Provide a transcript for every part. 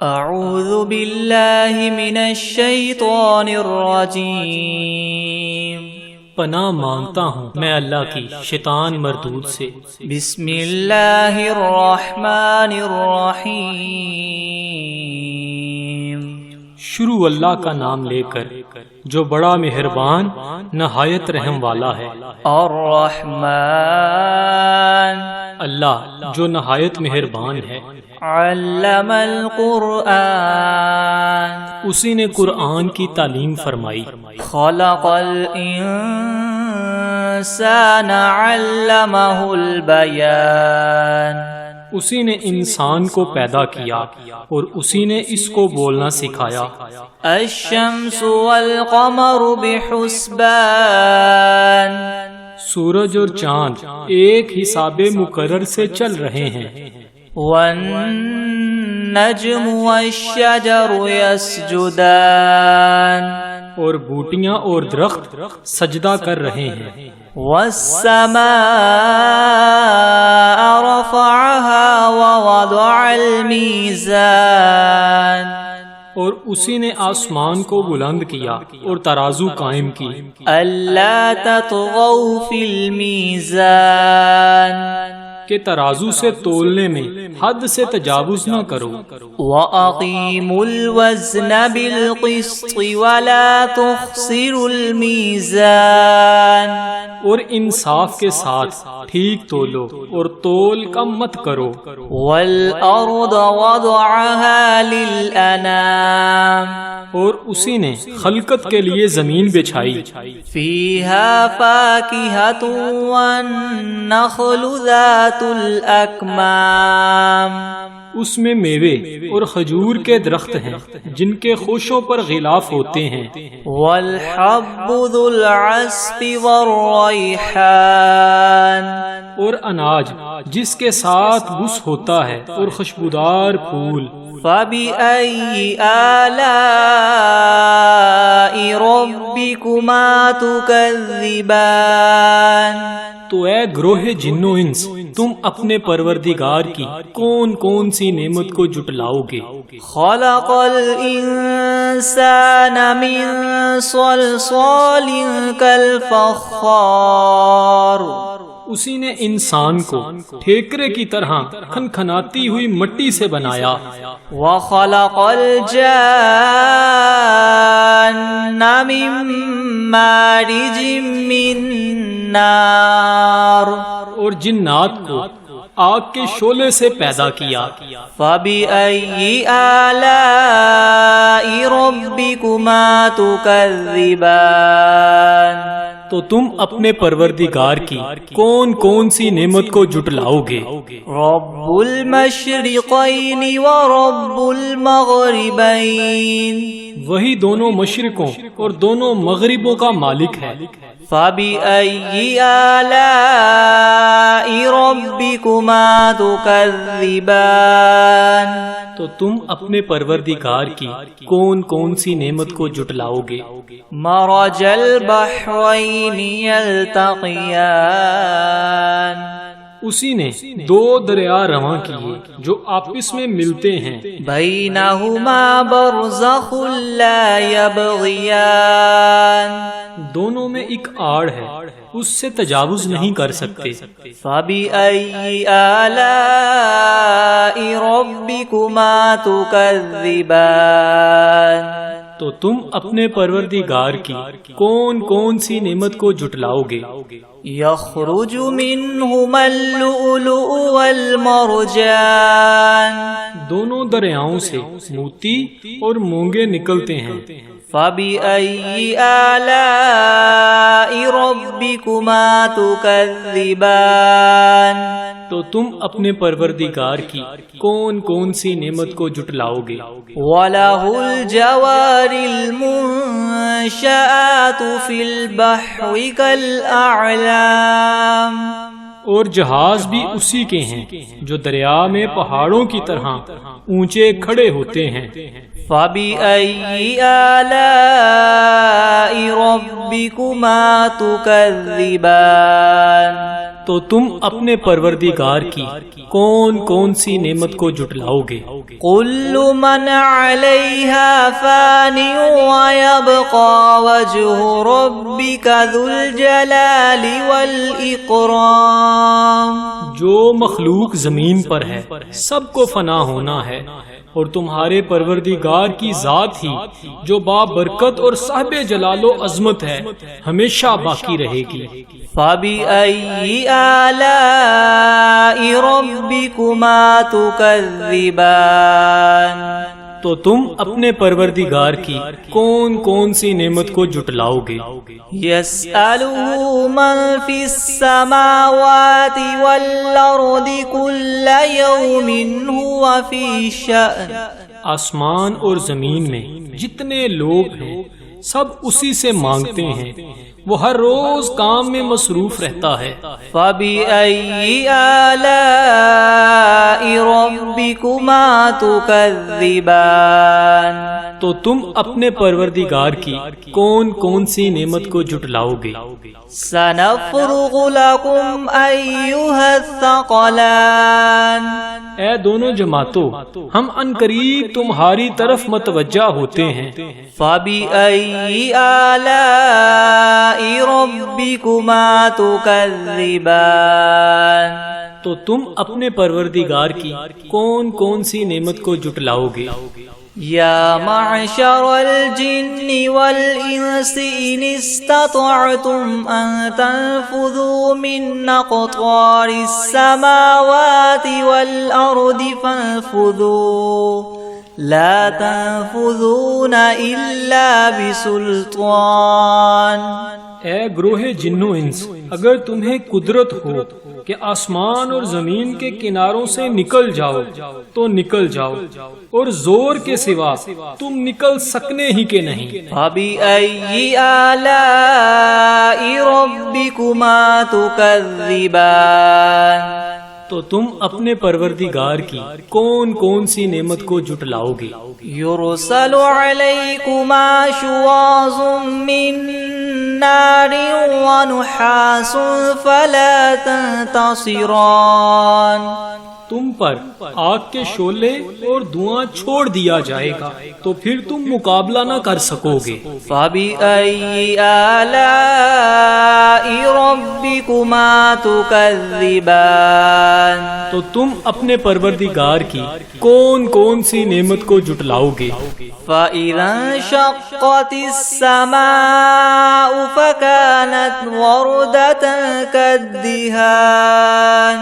اعوذ باللہ من الشیطان الرجیم، پناہ مانگتا ہوں میں اللہ کی شیطان مردود سے۔ بسم اللہ الرحمن الرحیم، شروع اللہ کا نام لے کر جو بڑا مہربان نہایت رحم والا ہے۔ الرحمن، اللہ جو نہایت مہربان ہے۔ علم القرآن، اسی نے قرآن کی تعلیم فرمائی۔ خلق الانسان علمہ البیان، اسی نے انسان کو پیدا کیا اور اسی نے اس کو بولنا سکھایا۔ الشمس والقمر بحسبان، سورج اور چاند ایک حساب مقرر سے چل رہے ہیں۔ والنجم والشجر يسجدان، اور بوٹیاں اور درخت سجدہ کر رہے ہیں۔ والسماء رفعها ووضع الميزان، اور اسی نے آسمان کو بلند کیا اور ترازو قائم کی۔ ألا تطغوا في الميزان، کہ ترازو سے تولنے میں حد سے تجاوز نہ کرو۔ وَأَقِيمُوا الْوَزْنَ بِالْقِسْطِ وَلَا تُخْسِرُوا الْمِيزَانَ، اور انصاف کے ساتھ ٹھیک تولو اور تول کم مت کرو۔ وَالْأَرْضَ وَضَعَهَا لِلْأَنَامِ، اور اسی نے خلقت کے لیے زمین بچھائی۔ فِيهَا فَاكِهَةٌ وَالنَّخْلُ ذَاتُ الْأَكْمَامِ، اس میں میوے اور کھجور کے درخت ہیں جن کے خوشوں پر غلاف ہوتے ہیں۔ وَالْحَبُّ ذُو الْعَصْفِ وَالرَّيْحَانِ، اور اناج جس کے ساتھ بس ہوتا ہے اور خوشبودار پھول۔ فَبِأَيِّ آلَاءِ رَبِّكُمَا تُكَذِّبَانِ، تو اے گروہ جن و انس، تم اپنے پروردگار کی کون کون سی نعمت کو جٹلاؤ گے؟ خَلَقَ الْإِنسَانَ مِنْ صَلْصَالٍ كَالْفَخَّارِ، اسی نے انسان کو ٹھیکرے کی طرح کھنکھناتی ہوئی مٹی سے بنایا۔ وَخَلَقَ الْجَانَّ مِن مَّارِجٍ مِّن نَّارٍ، اور جنات کو آگ کے شعلے سے پیدا کیا۔ فَبِأَيِّ آلَاءِ رَبِّكُمَا تُكَذِّبَانِ، تو تم اپنے پروردگار کی کون کون سی نعمت کو جٹلاؤ گے؟ رَبُّ الْمَشْرِقَيْنِ وَرَبُّ الْمَغْرِبَيْنِ، وہی دونوں مشرقوں اور دونوں مغربوں کا مالک ہے۔ فَبِأَيِّ آلَاءِ رَبِّكُمَا تُكَذِّبَانِ، تو تم اپنے پروردگار کی کون کون سی نعمت کو جٹلاؤ گے؟ مَرَجَ الْبَحْرَيْنِ يَلْتَقِيَانِ، اسی نے دو دریا رواں کیے جو آپس میں ملتے ہیں۔ بَيْنَهُمَا بَرْزَخٌ لَا يَبْغِيَانِ، دونوں میں ایک آڑ ہے، اس سے تجاوز نہیں کر سکتے۔ فَبِأَيِّ آلَاءِ رَبِّكُمَا تُكَذِّبَانِ، تو تم اپنے پروردگار کی کون کون سی نعمت کو جٹلاؤ گے؟ يَخْرُجُ مِنْهُمَا اللُّؤْلُؤُ وَالْمَرْجَانُ، دونوں دریاؤں سے موتی اور مونگے نکلتے ہیں۔ فَبِأَيِّ آلَاءِ رَبِّكُمَا تُكَذِّبَانِ، تو تم اپنے پروردگار کی کون کون سی نعمت کو جٹلاؤ گے؟ وَلَهُ الْجَوَارِ الْمُنشَآتُ فِي الْبَحْرِ كَالْأَعْلَامِ، اور جہاز بھی اسی کے ہیں جو دریا میں پہاڑوں کی طرح اونچے کھڑے ہوتے ہیں۔ فَبِأَيِّ آلَاءِ رَبِّكُمَا تُكَذِّبَانِ، تو تم اپنے پروردگار کی کون کون سی نعمت کو جھٹلاؤ گے؟ كل من عليها فان ويبقى وجه ربك ذو الجلال والإكرام. جو مخلوق زمین پر ہے سب کو فنا ہونا ہے، اور تمہارے پروردگار کی ذات ہی جو بابرکت اور صاحب جلال و عظمت ہے ہمیشہ باقی رہے گی. فَبِأَيِّ آلَاءِ رَبِّكُمَا تُكَذِّبَانِ. تو تم اپنے پروردگار کی کون کون سی نعمت کو جھٹلاؤ گے؟ يَسْأَلُهُ مَن فِي السَّمَاوَاتِ وَالْأَرْضِ كُلَّ يَوْمٍ هُوَ فِي شَأْنٍ. آسمان اور زمین میں جتنے لوگ ہیں سب اسی سے مانگتے ہیں، وہ ہر روز کام میں مصروف رہتا ہے. فَبِأَيِّ آلَاءِ رَبِّكُمَا تُكَذِّبَانِ. تو تم اپنے پروردگار کی کون کون سی نعمت کو جھٹلاؤ گے؟ سَنَفْرُغُ لَكُمْ أَيُّهَا الثَّقَلَانِ. اے دونوں جماعتوں، ہم عنقریب تمہاری طرف متوجہ ہوتے ہیں. فَبِأَيِّ آلَاءِ رَبِّكُمَا تُكَذِّبَانِ. تو تم اپنے پروردگار کی کون کون سی نعمت کو جھٹلاؤ گے؟ یا معشر الجن والانس ان استطعتم ان تنفذوا من اقطار السماوات والارض فانفذوا لا تنفذون الا بسلطان. اے گروہ جن و انس، اگر تمہیں قدرت ہو کہ آسمان اور زمین کے کناروں سے نکل جاؤ تو نکل جاؤ، اور زور کے سوا تم نکل سکنے ہی کے نہیں. فَبِأَيِّ آلَاءِ رَبِّكُمَا تُكَذِّبَانِ. تو تم اپنے پروردگار کی کون کون سی نعمت کو جھٹلاؤ گے؟ يُرْسَلُ عَلَيْكُمَا شُوَاظٌ مِّن نَّارٍ وَنُحَاسٌ فَلَا تَنتَصِرَانِ. تم پر آگ کے شعلے اور دھواں چھوڑ دیا جائے گا تو پھر تم مقابلہ نہ کر سکو گے. فَبِأَيِّ آلَاءِ رَبِّكُمَا تُكَذِّبَانِ. تو تم اپنے پروردگار کی کون کون سی نعمت کو جھٹلاؤ گے؟ فَإِذَا انشَقَّتِ السَّمَاءُ فَكَانَتْ وَرْدَةً كَالدِّهَانِ.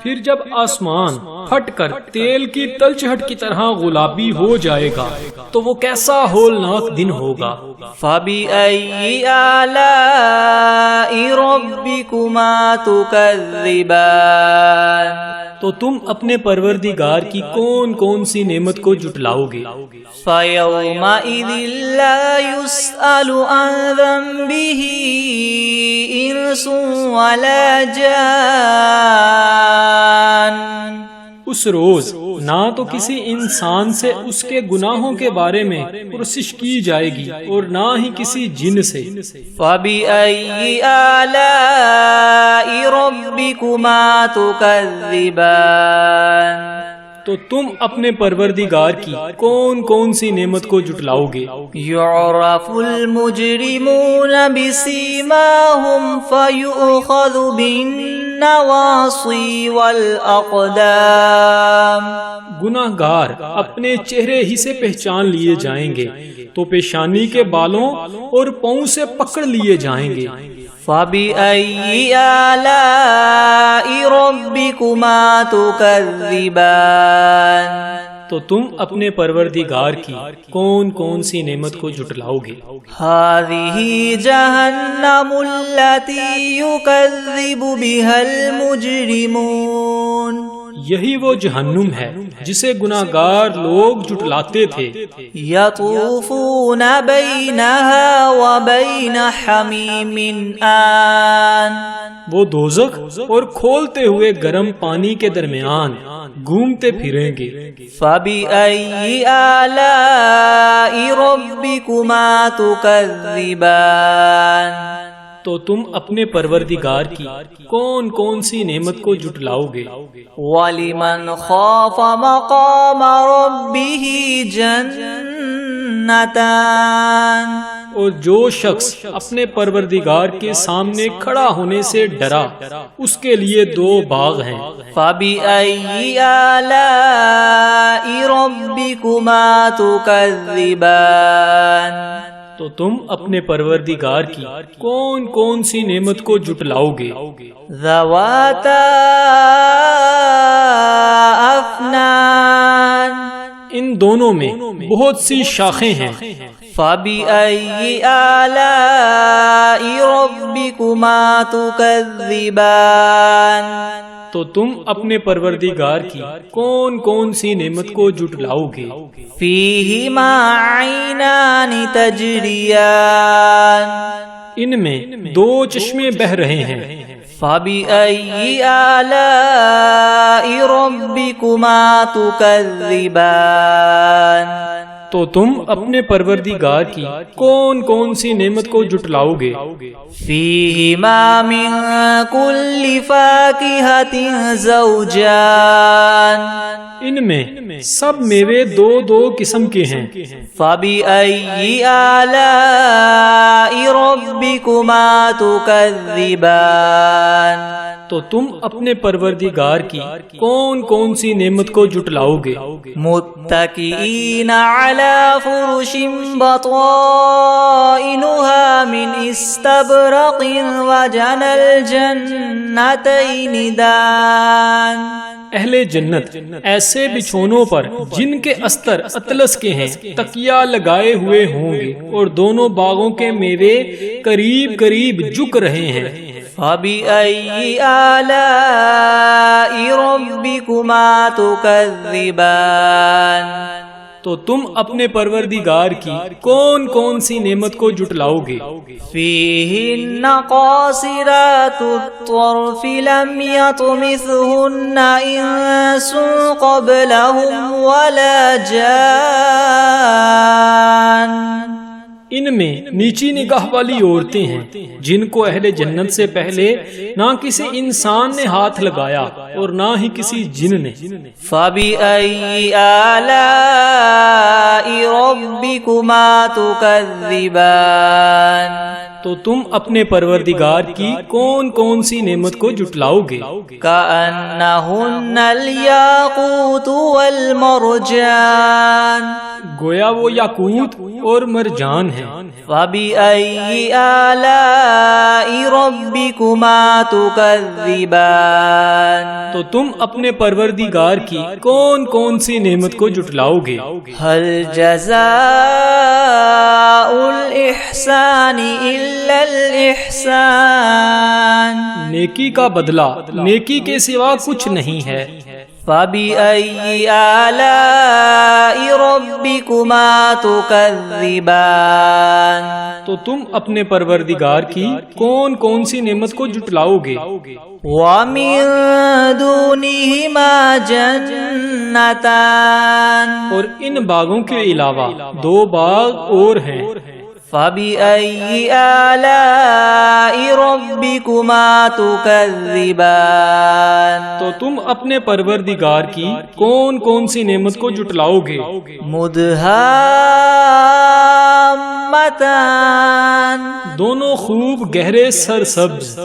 پھر جب آسمان پھٹ کر تیل کی تلچھٹ کی طرح گلابی ہو جائے گا تو وہ کیسا ہولناک دن ہوگا. فَبِأَيِّ آلَاءِ رَبِّكُمَا تُكَذِّبَانِ. تو تم اپنے پروردگار کی کون کون سی نعمت کو جھٹلاؤ گے؟ فَيَوْمَئِذٍ لَا يُسْأَلُ عَنْ ذَنبِهِ إِنسٌ وَلَا جَانٌ. اس روز نہ تو کسی انسان سے اس کے گناہوں کے بارے میں پرسش کی جائے گی اور نہ ہی کسی جن سے. فَبِأَيِّ آلَاءِ رَبِّكُمَا تُكَذِّبَانِ. تو تم اپنے پروردگار کی کون کون سی نعمت کو جھٹلاؤ گے؟ يُعْرَفُ الْمُجْرِمُونَ بِسِيمَاهُمْ فَيُؤْخَذُ بِالنَّوَاصِي وَالْأَقْدَامِ. گناہگار اپنے چہرے ہی سے پہچان لیے جائیں گے تو پیشانی کے بالوں اور پاؤں سے پکڑ لیے جائیں گے. فَبِأَيِّ آلَاءِ رَبِّكُمَا تُكَذِّبَانِ. تو تم اپنے پروردگار کی کون کون سی نعمت کو جھٹلاؤ گے؟ هَذِهِ جَهَنَّمُ الَّتِي يُكَذِّبُ بِهَا الْمُجْرِمُونَ. یہی وہ جہنم ہے جسے گناہگار لوگ جھٹلاتے تھے. يَطُوفُونَ بَيْنَهَا وَبَيْنَ حَمِيمٍ آن. وہ دوزخ اور کھولتے ہوئے گرم پانی کے درمیان گھومتے پھریں گے. فَبِأَيِّ آلَاءِ رَبِّكُمَا تُكَذِّبَانِ. تو تو تم اپنے پروردگار کی کون کون سی نعمت کو جھٹلاؤ گے؟ وَلِمَنْ خَافَ مَقَامَ رَبِّهِ جَنَّتَانِ اور جو شخص اپنے پروردگار کے سامنے کھڑا ہونے سے ڈرا اس کے لیے 2 باغ ہیں۔ فَبِأَيِّ آلَاءِ رَبِّكُمَا تُكَذِّبَانِ تو تم اپنے پروردگار کی کون کون سی نعمت کو جھٹلاؤ گے؟ ذَوَاتَا أَفْنَانٍ ان دونوں میں بہت سی شاخیں ہیں۔ فَبِأَيِّ آلَاءِ رَبِّكُمَا تُكَذِّبَانِ تو تم اپنے پروردگار کی کون کون سی نعمت کو جھٹلاؤ گے؟ فِيهِمَا عَيْنَانِ تَجْرِيَانِ ان میں 2 چشمے بہہ رہے ہیں۔ فَبِأَيِّ آلَاءِ رَبِّكُمَا تُكَذِّبَانِ تو تم اپنے پروردگار کی کون کون سی نعمت کو جھٹلاؤ گے؟ فِيهِمَا مِن كُلِّ فَاكِهَةٍ زَوْجَانِ ان میں سب میوے 2 قسم کے ہیں۔ فَبِأَيِّ آلَاءِ رَبِّكُمَا تُكَذِّبَانِ تو تم اپنے پروردگار کی کون کون سی نعمت کو جھٹلاؤ گے؟ متکئین علی فرش بطائنها من استبرق وجنى الجنتین دان اہل جنت ایسے بچھونوں پر جن کے استر اطلس کے ہیں تکیہ لگائے ہوئے ہوں گے اور دونوں باغوں کے میوے قریب قریب جھک رہے ہیں۔ فَبِأَيِّ آلَاءِ رَبِّكُمَا تُكَذِّبَانِ تو تم اپنے پروردگار کی کون کون سی نعمت کو جھٹلاؤ گے؟ فِيهِنَّ قَاصِرَاتُ الطَّرْفِ لَمْ يَطْمِثْهُنَّ إِنسٌ قَبْلَهُمْ وَلَا جَانٌّ ان میں نیچی نگاہ والی عورتیں ہیں جن کو اہل جنت سے پہلے نہ کسی انسان نے ہاتھ لگایا اور نہ ہی کسی جن نے۔ فَبِأَيِّ آلَاءِ رَبِّكُمَا تُكَذِّبَانِ تو تم اپنے پروردگار کی کون کون سی نعمت کو جھٹلاؤ گے؟ كَأَنَّهُنَّ الْيَاقُوتُ وَالْمَرْجَانُ گویا وہ یاقوت اور مرجان ہیں۔ فَبِأَيِّ آلَاءِ رَبِّكُمَا تُكَذِّبَانِ تو تم اپنے پروردگار کی کون کون سی نعمت کو جھٹلاؤ گے؟ هَلْ جَزَاءُ الْإِحْسَانِ إِلَّا الْإِحْسَانُ نیکی کا بدلہ نیکی کے سوا کچھ نہیں ہے۔ فَبِأَيِّ آلَاءِ رَبِّكُمَا تُكَذِّبَانِ تو تم اپنے پروردگار کی کون کون سی نعمت کو جھٹلاؤ گے؟ وَمِن دُونِهِمَا جَنَّتَانِ اور ان باغوں کے علاوہ 2 باغ اور ہیں۔ فَبِأَيِّ آلَاءِ رَبِّكُمَا تُكَذِّبَانِ تو تم اپنے پروردگار کی کون کون سی نعمت کو جھٹلاؤ گے؟ مُدْهَامَّتَانِ دونوں خوب گہرے سرسبز۔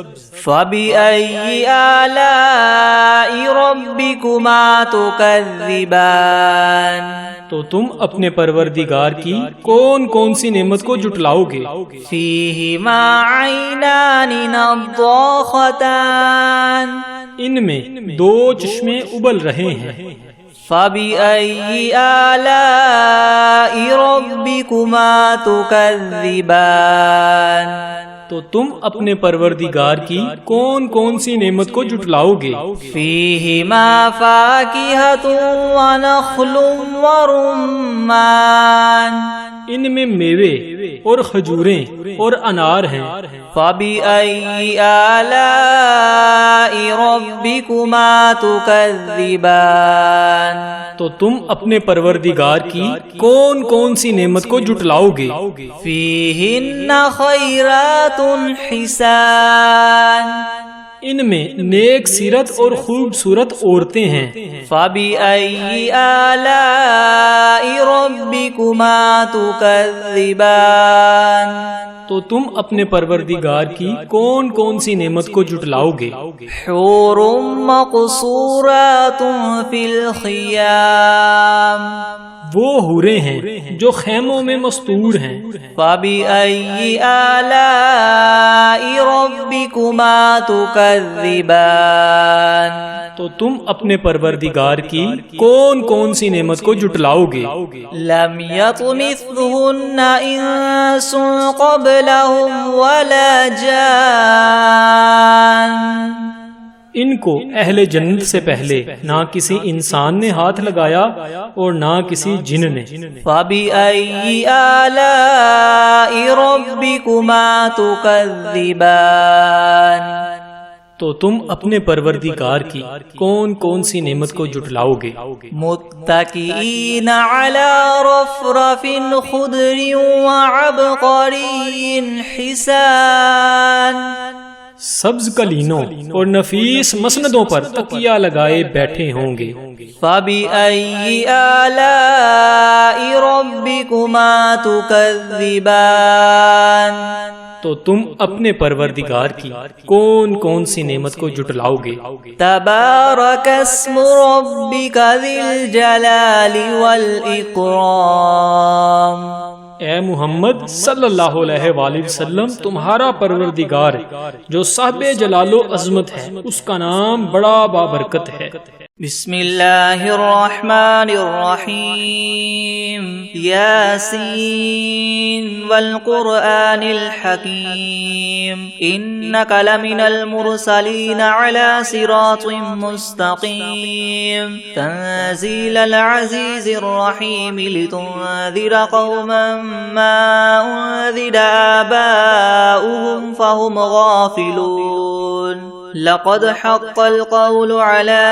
فَبِأَيِّ آلَاءِ رَبِّكُمَا تُكَذِّبَانِ تو تم اپنے پروردگار کی کون کون سی نعمت کو جھٹلاؤ گے؟ فِيهِمَا عَيْنَانِ نَضَّاخَتَانِ ان میں 2 چشمے ابل رہے ہیں۔ فَبِأَيِّ آلَاءِ رَبِّكُمَا تُكَذِّبَانِ تو تم اپنے پروردگار کی کون کون سی نعمت کو جھٹلاؤ گے؟ فِيهِمَا فَاكِهَةٌ وَنَخْلٌ وَرُمَّانٌ ان میں میوے اور کھجوریں اور انار ہیں۔ فَبِأَيِّ آلَاءِ رَبِّكُمَا تُكَذِّبَانِ تو تم اپنے پروردگار کی کون کون سی نعمت کو جٹلاؤ گے؟ فیہن خیرات حسان، ان میں نیک سیرت اور خوبصورت عورتیں ہیں۔ فبأي آلاء ربكما تكذبان، تو تم اپنے پروردگار کی کون کون سی نعمت کو جٹلاؤ گے؟ حور مقصورات فی الخیام، وہ حوریں ہیں جو خیموں میں مستور ہیں۔ فبأي آلاء ربكما تكذبان، تو تم اپنے پروردگار کی کون کون سی نعمت کو جٹلاؤ گے؟ لم يطمثهن انس قبلهم ولا جان، ان کو اہل جنت سے پہلے نہ کسی انسان نے ہاتھ لگایا اور نہ کسی جن نے۔ فبأي آلاء ربكما تكذبان، تو تم اپنے پروردگار کی کون کون سی نعمت کو جٹلاؤ گے؟ متكئين على رفرف خضر وعبقري حسان، سبز قلینوں اور نفیس مسندوں پر تکیہ لگائے بیٹھے ہوں گے۔ فبأي آلاء ربكما تكذبان، تو تم اپنے پروردگار کی کون کون سی نعمت کو جٹلاؤ گے؟ تبارک اسم ربک ذی الجلال والإکرام، اے محمد صلی اللہ علیہ وآلہ وسلم، تمہارا پروردگار جو صاحب جلال و عظمت ہے، اس کا نام بڑا بابرکت ہے۔ بسم اللہ الرحمن الرحیم، یاسین والقرآن الحکیم، انک لمن المرسلین علی صراط مستقیم، تنزیل العزیز الرحیم، لتنذر قوما ما انذر آباؤهم فهم غافلون، لقد حق القول على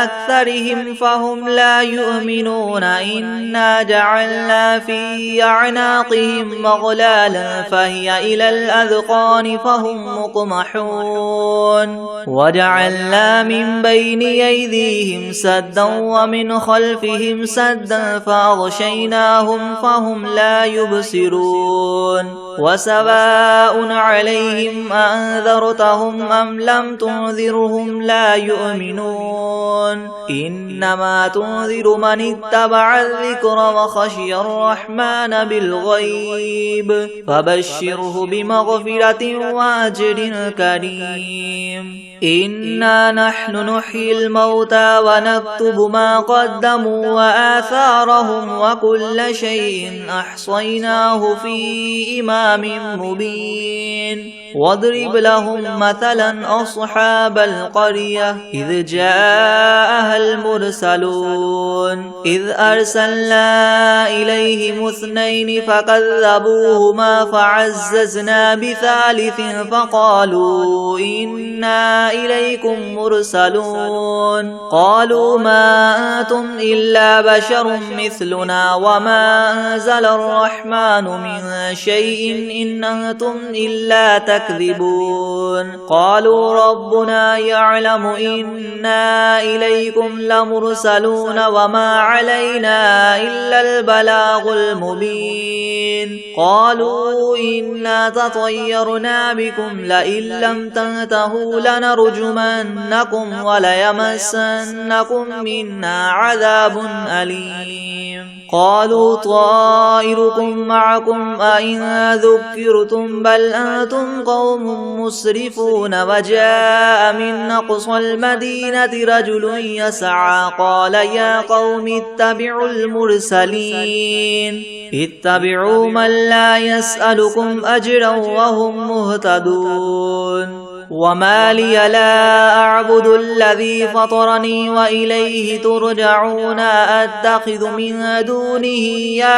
أكثرهم فهم لا يؤمنون، إنا جعلنا في أعناقهم مغلالا فهي إلى الأذقان فهم مقمحون، وجعلنا من بين أيديهم سدا ومن خلفهم سدا فأغشيناهم فهم لا يبصرون، وسواء عليهم أنذرتهم أم لم تنذرهم لا يؤمنون، إنما تنذر من اتبع الذكر وخشي الرحمن بالغيب، فبشره بمغفرة وأجر كريم، إنا نحن نحيي الموتى ونكتب ما قدموا وآثارهم وكل شيء أحصيناه في إمام مبين، واضرب لهم مثلا أصحاب القرية إذ جاءها المرسلون، إذ أرسلنا إليهم اثنين فكذبوهما فعززنا بثالث فقالوا إنا إليكم مرسلون، قالوا ما أنتم إلا بشر مثلنا وما أنزل الرحمن من شيء إن أنتم إلا تكذبون، قالوا ربنا يعلم إنا إليكم لمرسلون وما علينا إلا البلاغ المبين، قالوا إنا تطيرنا بكم لئن لم تنتهوا لنرجمنكم وليمسنكم منا عذاب أليم، قالوا طائركم معكم أئن ذكرتم بل أنتم قوم مسرفون، وجاء من أقصى المدينة رجل يسعى قال يا قوم اتبعوا المرسلين، اتبعوا من لا يسألكم أجرا وهم مهتدون، وما لي لا أعبد الذي فطرني وإليه ترجعون أتخذ من دونه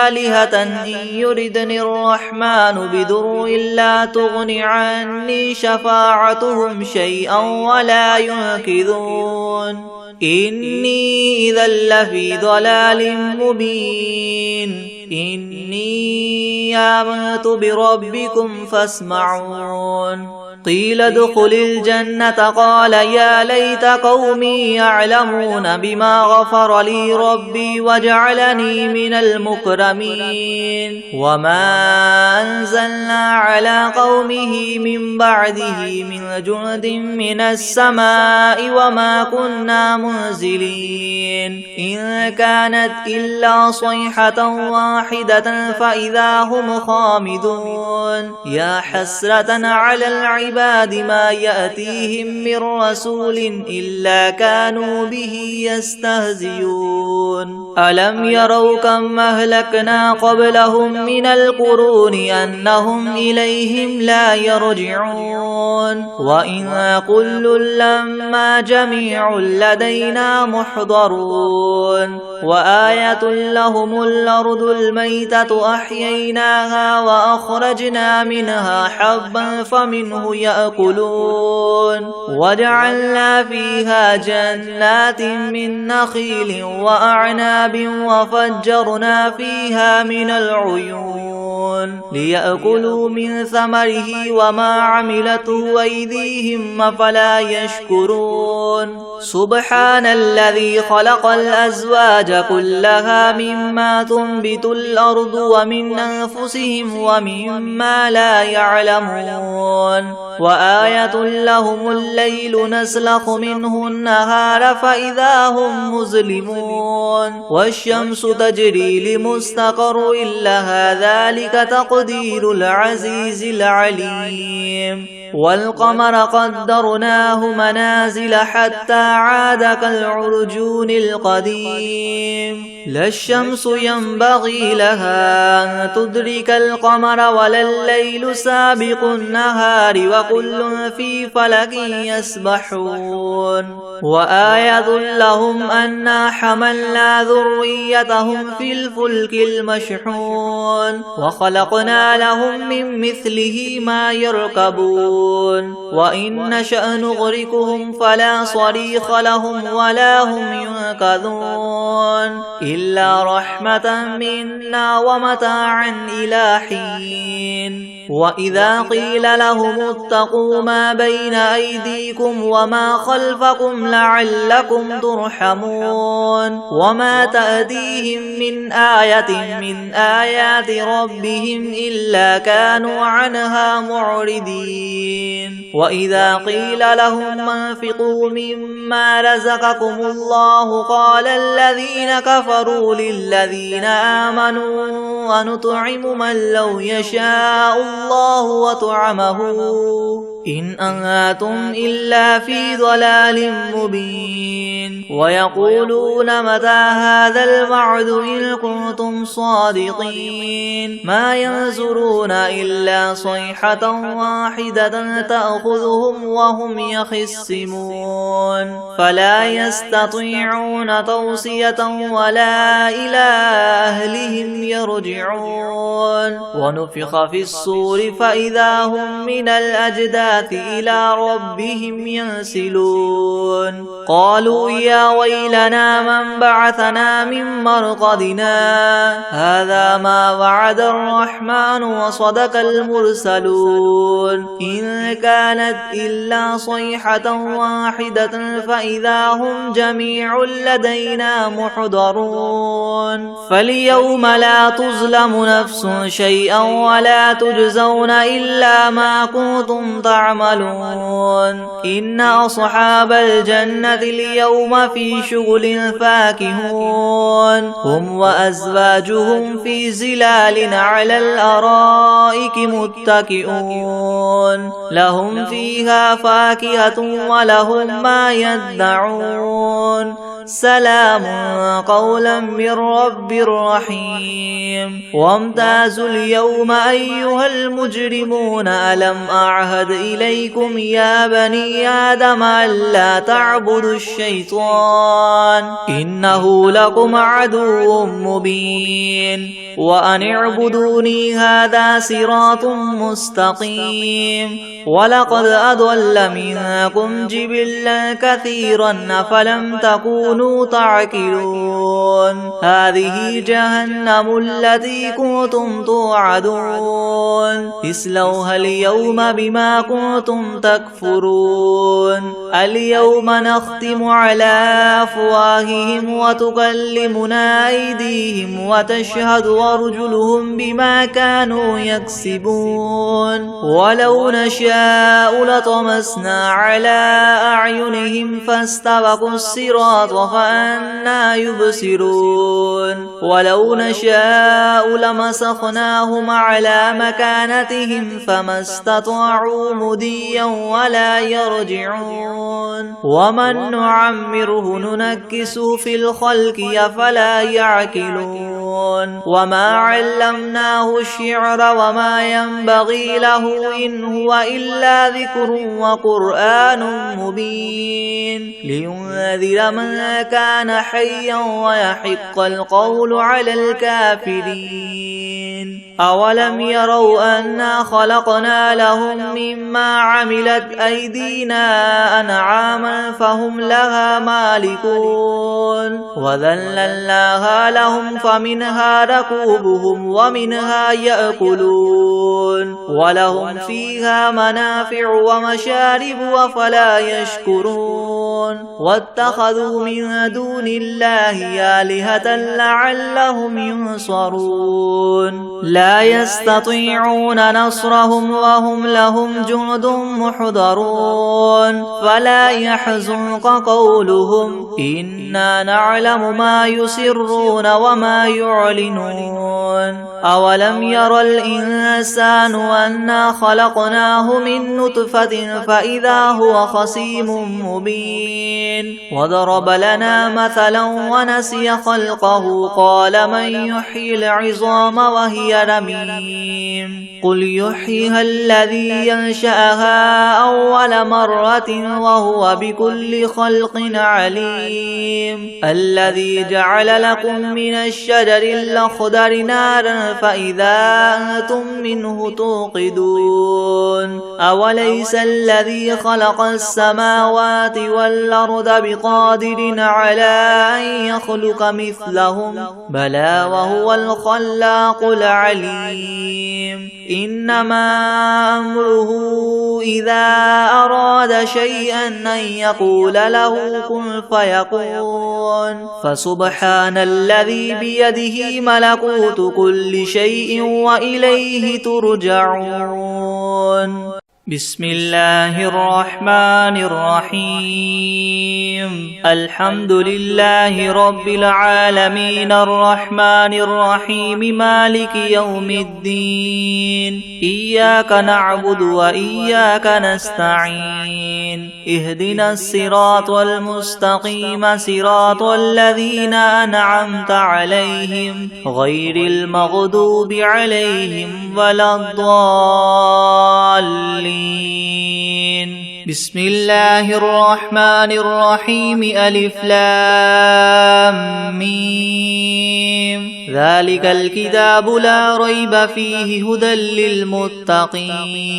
آلهة إن يردني الرحمن بضر لا تغن عني شفاعتهم شيئا ولا ينقذون إني إذا لفي ضلال مبين إني آمنت بربكم فاسمعون قيل ادخل الجنة قال يا ليت قومي يعلمون بما غفر لي ربي وجعلني من المكرمين وما أنزلنا على قومه من بعده من جند من السماء وما كنا منزلين إن كانت إلا صيحة واحدة فإذا هم خامدون يا حسرة على العباد ما يأتيهم من رسول إلا كانوا به يستهزئون ألم يروا كم أهلكنا قبلهم من القرون أنهم إليهم لا يرجعون وإن كل لما جميع لدينا محضرون وآية لهم الأرض الميتة أحييناها وأخرجنا منها حبا فمنه يأكلون وجعلنا فيها جنات من نخيل وأعناب وفجرنا فيها من العيون ليأكلوا من ثمره وما عملته أيديهم أفلا يشكرون سبحان الذي خلق الأزواج كلها مما تنبت الأرض ومن أنفسهم ومما لا يعلمون وآية لهم الليل نسلخ منه النهار فإذا هم مظلمون والشمس تجري لمستقر لها ذلك تقدير العزيز العليم والقمر قدرناه منازل حتى عاد كالعرجون القديم لا الشمس ينبغي لها أن تدرك القمر ولا الليل سابق النهار وكل في فلك يسبحون وآية لهم أنا حملنا ذريتهم في الفلك المشحون وخلقنا لهم من مثله ما يركبون وإن نشأ نغرقهم فلا صريخ لهم ولا هم ينقذون إلا رحمة منا ومتاعا إلى حين وإذا قيل لهم اتقوا ما بين أيديكم وما خلفكم لعلكم ترحمون وما تأتيهم من آية من آيات ربهم إلا كانوا عنها معرضين وإذا قيل لهم انفقوا مما رزقكم الله قال الذين كفروا للذين آمنوا ونطعم من لو يشاء الله وطعمه إن أنتم إلا في ضلال مبين ويقولون متى هذا الوعد إن كنتم صادقين ما ينظرون إلا صيحة واحدة تأخذهم وهم يخصمون فلا يستطيعون توصية ولا إلى أهلهم يرجعون ونفخ في الصور فإذا هم من الأجداث إلى ربهم ينسلون قالوا يا ويلنا من بعثنا من مرقدنا هذا ما وعد الرحمن وصدق المرسلون إن كانت إلا صيحة واحدة فإذا هم جميع لدينا محضرون فاليوم لا تظلم نفس شيئا ولا تجزون إلا ما كنتم تعملون إن أصحاب الجنة اليوم في شغل فاكهون هم وأزواجهم في زلال على الأرائك متكئون لهم فيها فاكهة ولهم ما يدعون سلام قولا من رب رحيم وامتازوا اليوم أيها المجرمون ألم أعهد إليكم يا بني آدم ألا تعبدوا الشيطان إنه لكم عدو مبين وأن اعبدوني هذا صراط مستقيم ولقد أضل منكم جبلا كثيرا أفلم تكونوا تعقلون هذه جهنم التي كنتم توعدون اصلوها اليوم بما كنتم تكفرون اليوم نختم على أفواههم وتكلمنا أيديهم وتشهد أرجلهم بما كانوا يكسبون ولو نشاء لطمسنا على أعينهم فاستبقوا الصراط فأنى يبصرون ولو نشاء لمسخناهم على مكانتهم فما استطاعوا مديا ولا يرجعون ومن نعمره ننكسه في الخلق أفلا يعقلون وما علمناه الشعر وما ينبغي له إن هو إلا ذكر وقرآن مبين لينذر من كان حيا ويحق القول على الكافرين أولم يروا أنا خلقنا لهم مما عملت أيدينا أنعاما فهم لها مالكون وذللناها لهم فمنها ركوبهم ومنها يأكلون ولهم فيها منافع ومشارب أفلا يشكرون واتخذوا من دون الله آلهة لعلهم ينصرون لا يستطيعون نصرهم وهم لهم جند محضرون فلا يحزنك قولهم إنا نعلم ما يسرون وما يعلنون أولم ير الإنسان أنا خلقناه من نطفة فإذا هو خصيم مبين وضرب لنا مثلا ونسي خلقه قال من يحيي العظام وهي رميم قل يحييها الذي ينشأها أول مرة وهو بكل خلق عليم الذي جعل لكم من الشجر الأخضر نارا فإذا أنتم منه توقدون أوليس الذي خلق السماوات والأرض بقادر على أن يخلق مثلهم بلى وهو الخلاق العليم إنما أمره إذا أراد شيئا أن يقول له كن فيكون فسبحان الذي بيده ملكوت كل شيء وإليه ترجعون بسم الله الرحمن الرحيم الحمد لله رب العالمين الرحمن الرحيم مالك يوم الدين إياك نعبد وإياك نستعين اهدنا الصراط المستقيم صراط الذين أنعمت عليهم غير المغضوب عليهم ولا الضالين بسم الله الرحمن الرحيم ألف لام ميم ذلك الكتاب لا ريب فيه هدى للمتقين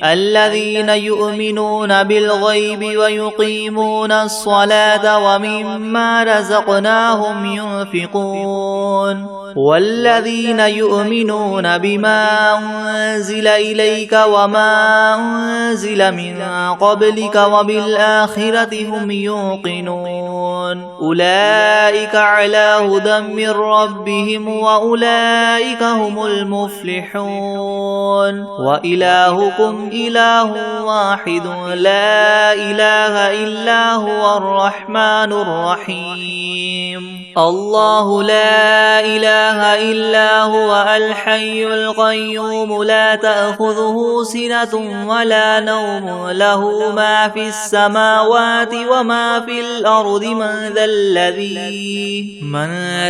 الذين يؤمنون بالغيب ويقيمون الصلاة ومما رزقناهم ينفقون والذين يؤمنون بما أنزل إليك وما أنزل من قبلك وبالآخرة هم يوقنون أولئك على هدى من ربهم وأولئك هم المفلحون وإلهكم إله واحد لا إله إلا هو الرحمن الرحيم الله لا إله إلا هو الحي القيوم لا تأخذه سنة ولا نوم له ما في السماوات وما في الأرض من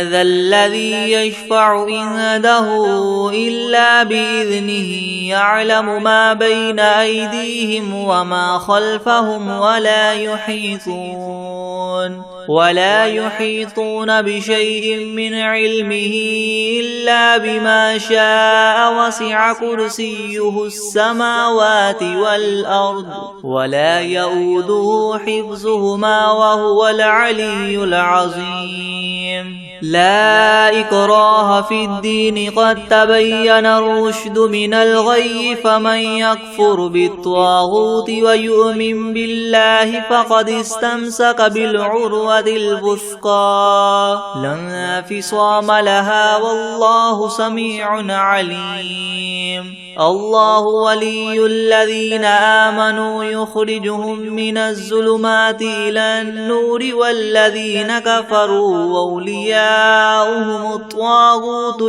ذا الذي يشفع عنده إلا بإذنه يعلم ما بين أيديهم وما خلفهم ولا يحيطون بشيء من علمه إلا بما شاء وسع كرسيه السماوات والأرض ولا يؤوده حفظهما وهو العلي العظيم لا إكراه في الدين قد تبين الرشد من الغي فمن يكفر بالطاغوت ويؤمن بالله فقد استمسك بالعروة الوثقى لا انفصام لها والله سميع عليم الله ولي الذين آمنوا يخرجهم من الظلمات إلى النور والذين كفروا أولياؤهم الطاغوت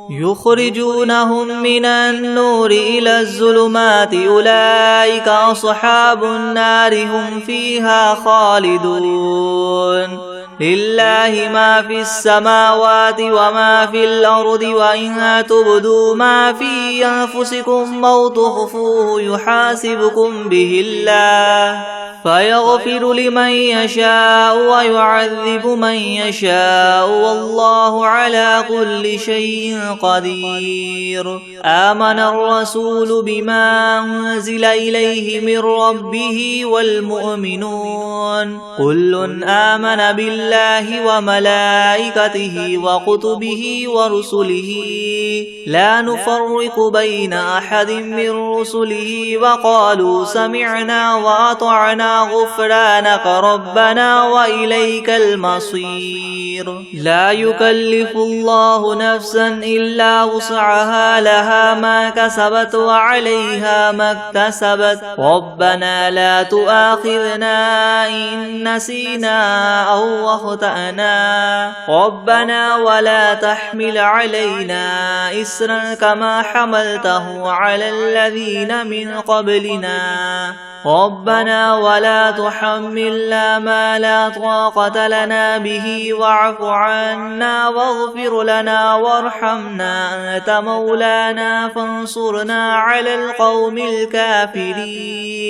يخرجونهم من النور إلى الظلمات أولئك أصحاب النار هم فيها خالدون لله ما في السماوات وما في الأرض وإن تبدوا ما في أنفسكم أو تخفوه يحاسبكم به الله فيغفر لمن يشاء ويعذب من يشاء والله على كل شيء قدير آمن الرسول بما أنزل إليه من ربه والمؤمنون كل آمن بالله وملائكته وكتبه ورسله لا نفرق بين أحد من رسله وقالوا سمعنا وأطعنا غفرانك ربنا وإليك المصير لا يكلف الله نفسا إلا وسعها لها ما كسبت وعليها ما اكتسبت ربنا لا تؤاخذنا إن نسينا أو أخطأنا ربنا ولا تحمل علينا إسرا كما حملته على الذين من قبلنا ربنا ولا تحملنا ما لا طاقة لنا به واعف عنا واغفر لنا وارحمنا أنت مولانا فانصرنا على القوم الكافرين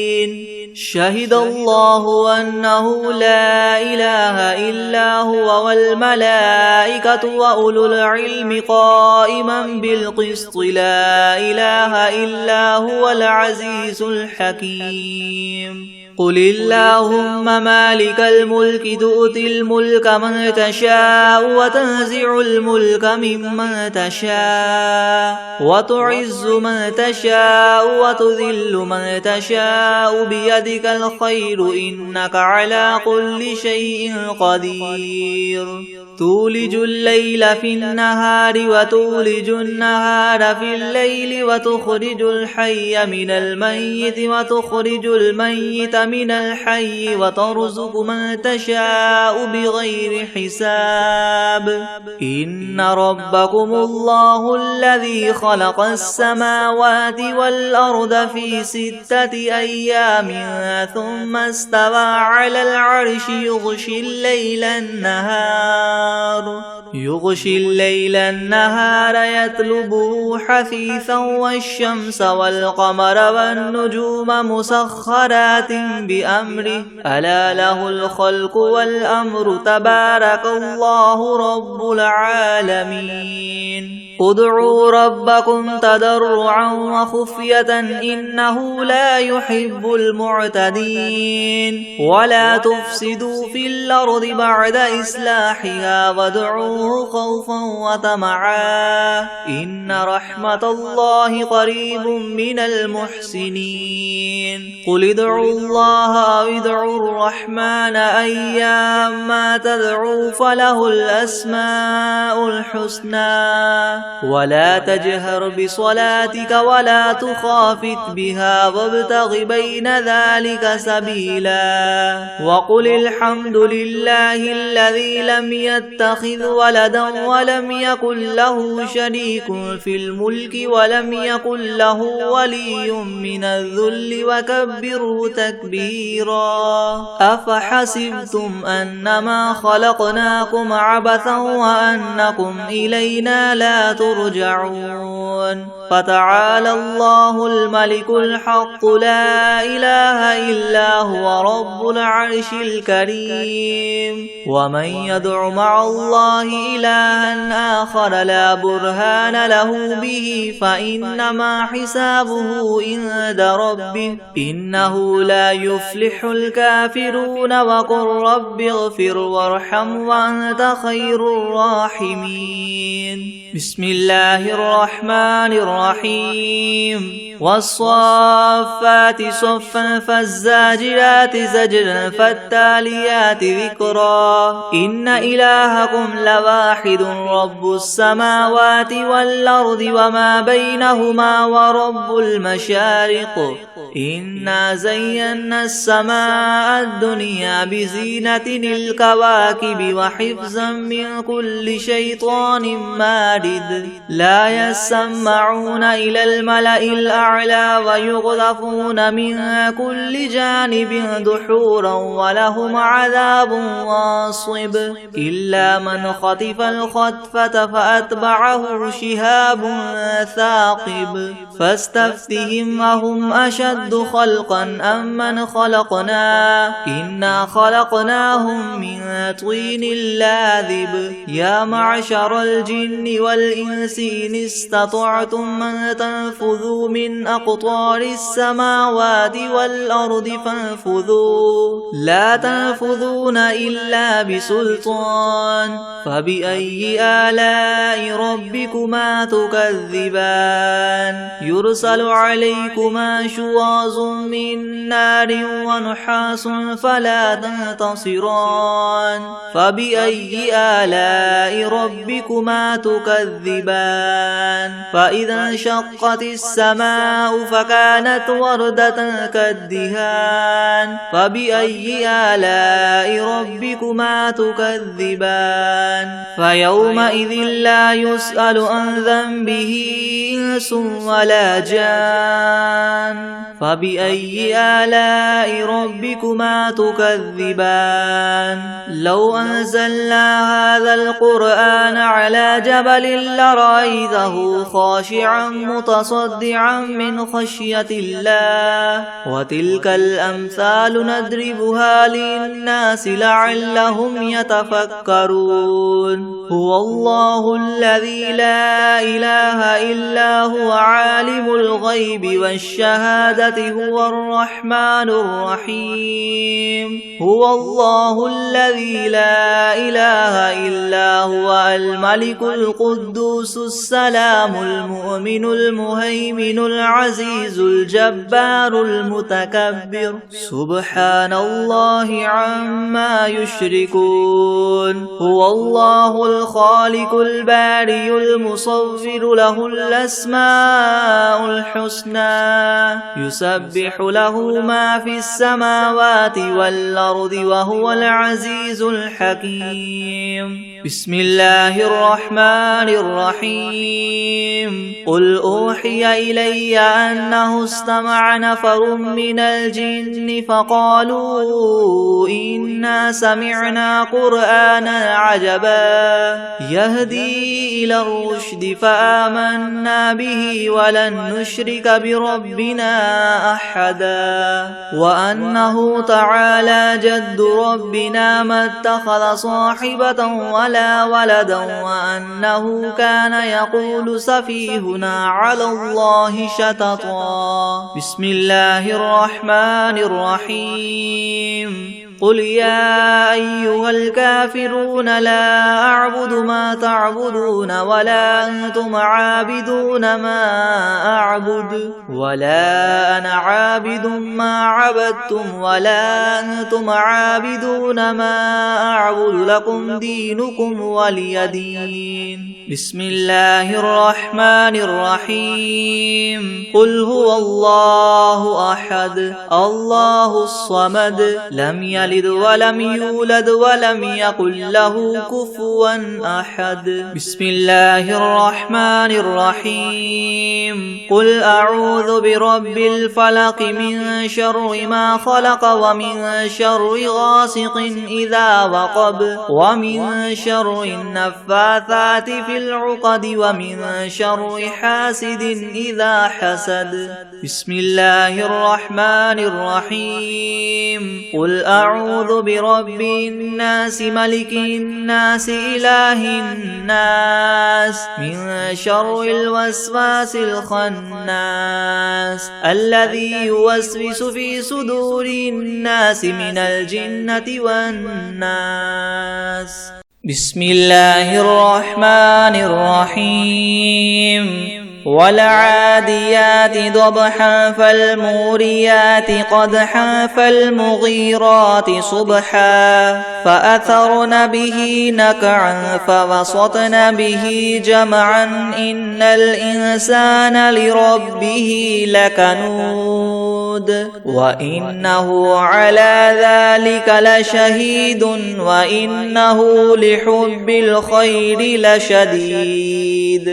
شهد الله أنه لا إله إلا هو والملائكة وأولو العلم قائما بالقسط لا إله إلا هو العزيز الحكيم قل اللهم مالك الملك تؤتي الملك من تشاء وتنزع الملك ممن تشاء وتعز من تشاء وتذل من تشاء بيدك الخير إنك على كل شيء قدير تولج الليل في النهار وتولج النهار في الليل وتخرج الحي من الميت وتخرج الميت من الحي وترزق من تشاء بغير حساب إن ربكم الله الذي خلق السماوات والأرض في 6 أيام ثم استوى على العرش يغشي الليل النهار يطلبه حثيثا والشمس والقمر والنجوم مسخرات بأمره ألا له الخلق والأمر تبارك الله رب العالمين ادعوا ربكم تضرعا وخفية إنه لا يحب المعتدين ولا تفسدوا في الأرض بعد إصلاحها وادعوه ادعوه خوفا وطمعا إن رحمة الله قريب من المحسنين قل ادعوا الله أو ادعوا الرحمن أيما تدعوا فله الأسماء الحسنى ولا تجهر بصلاتك ولا تخافت بها وابتغ بين ذلك سبيلا وقل الحمد لله الذي لم يتخذ ولدا ولم يكن له شريك في الملك ولم يكن له ولي من الذل وكبره تكبيرا أفحسبتم أنما خلقناكم عبثا وأنكم إلينا لا ترجعون فتعالى الله الملك الحق لا إله إلا هو رب العرش الكريم ومن يدع مع الله إلها آخر لا برهان له به فإنما حسابه عند ربه إنه لا يفلح الكافرون وقل رب اغفر وارحم وأنت خير الراحمين بسم الله الرحمن الرحيم والصافات صفا فالزاجرات زجرا فالتاليات ذكرا إن إلهكم لواحد رب السماوات والأرض وما بينهما ورب المشارق إنا زينا السماء الدنيا بزينة الكواكب وحفظا من كل شيطان مارد لا يسمعون إلى الملأ الأعلى ويغذفون من كل جانب دحورا ولهم عذاب واصب إلا من خطف الخطفة فأتبعه شهاب ثاقب فاستفتهم أهم أشد خلقا أم من خلقنا إنا خلقناهم من طين لاذب يا معشر الجن والإنس إن استطعتم أن تنفذوا من أقطار السماوات والأرض فانفذوا لا تنفذون إلا بسلطان فبأي آلاء ربكما تكذبان يرسل عليكما شواظ من نار ونحاس فلا تنتصران فبأي آلاء ربكما تكذبان فإذا انشقت السماء فكانت وردة كالدهان فبأي آلاء ربكما تكذبان فيومئذ لا يسأل عن ذنبه إنس ولا جان فبأي آلاء ربكما تكذبان لو أنزلنا هذا القرآن على جبل لرأيته خاشعا متصدعا من خشية الله وتلك الأمثال نضربها للناس لعلهم يتفكرون هو الله الذي لا إله إلا هو عالم الغيب والشهادة هو الرحمن الرحيم هو الله الذي لا إله إلا هو الملك القدوس السلام المؤمن المهيمن العزيز الجبار المتكبر سبحان الله عما يشركون هو الله الخالق الباري المصور له الأسماء الحسنى يسبح له ما في السماوات والأرض وهو العزيز الحكيم بسم الله الرحمن الرحيم قل أوحي إلي أنه استمع نفر من الجن فقالوا إنا سمعنا قرآنا عجبا يهدي إلى الرشد فآمنا به ولن نشرك بربنا أحدا وأنه تعالى جد ربنا ما اتخذ صاحبة ولا ولدا وأنه كان يقول سفيهنا على الله شططا بسم الله الرحمن الرحيم قل يا أيها الكافرون لا أعبد ما تعبدون ولا أنتم عابدون ما أعبد ولا أنا عابد ما عبدتم ولا أنتم عابدون ما أعبد لكم دينكم ولي دين. بسم الله الرحمن الرحيم. قل هو الله أحد الله الصمد لم يلد ولم يولد ولم يكن له كفوا أحد. بسم الله الرحمن الرحيم. قل أعوذ برب الفلق من شر ما خلق ومن شر غاسق إذا وقب ومن شر النفاثات في العقد ومن شر حاسد إذا حسد. بسم الله الرحمن الرحيم. قل أعوذ برب الناس ملك الناس إله الناس من شر الوسواس الخناس الذي يوسوس في صدور الناس من الجنة والناس. بسم الله الرحمن الرحيم. والعاديات ضبحا فالموريات قدحا فالمغيرات صبحا فأثرن به نقعا فوسطن به جمعا إن الإنسان لربه لكنود وإنه على ذلك لشهيد وإنه لحب الخير لشديد.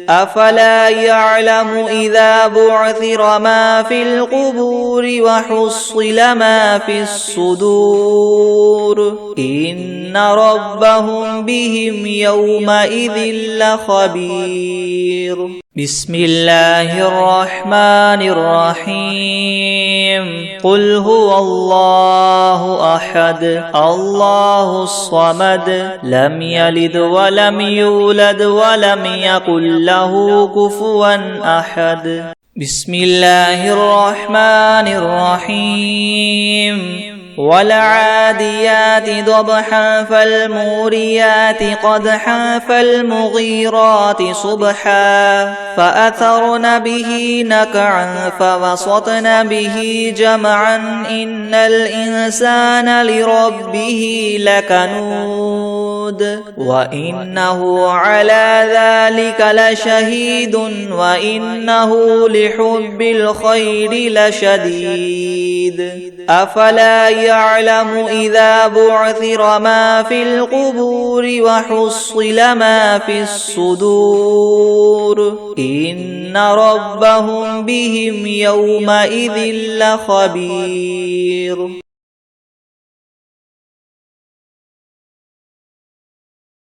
أفلا يعلم إذا بعثر ما في القبور وحصل ما في الصدور إن ربهم بهم يومئذ لخبير. بسم الله الرحمن الرحيم. قل هو الله أحد الله الصمد لم يلد ولم يولد ولم يكن له كفوا أحد. بسم الله الرحمن الرحيم. والعاديات ضبحا فالموريات قدحا فالمغيرات صبحا فأثرن به نقعا فوسطن به جمعا إن الإنسان لربه لكنود وإنه على ذلك لشهيد وإنه لحب الخير لشديد. أفلا يعلم إذا بعثر ما في القبور وحصل ما في الصدور إن ربهم بهم يومئذ لخبير.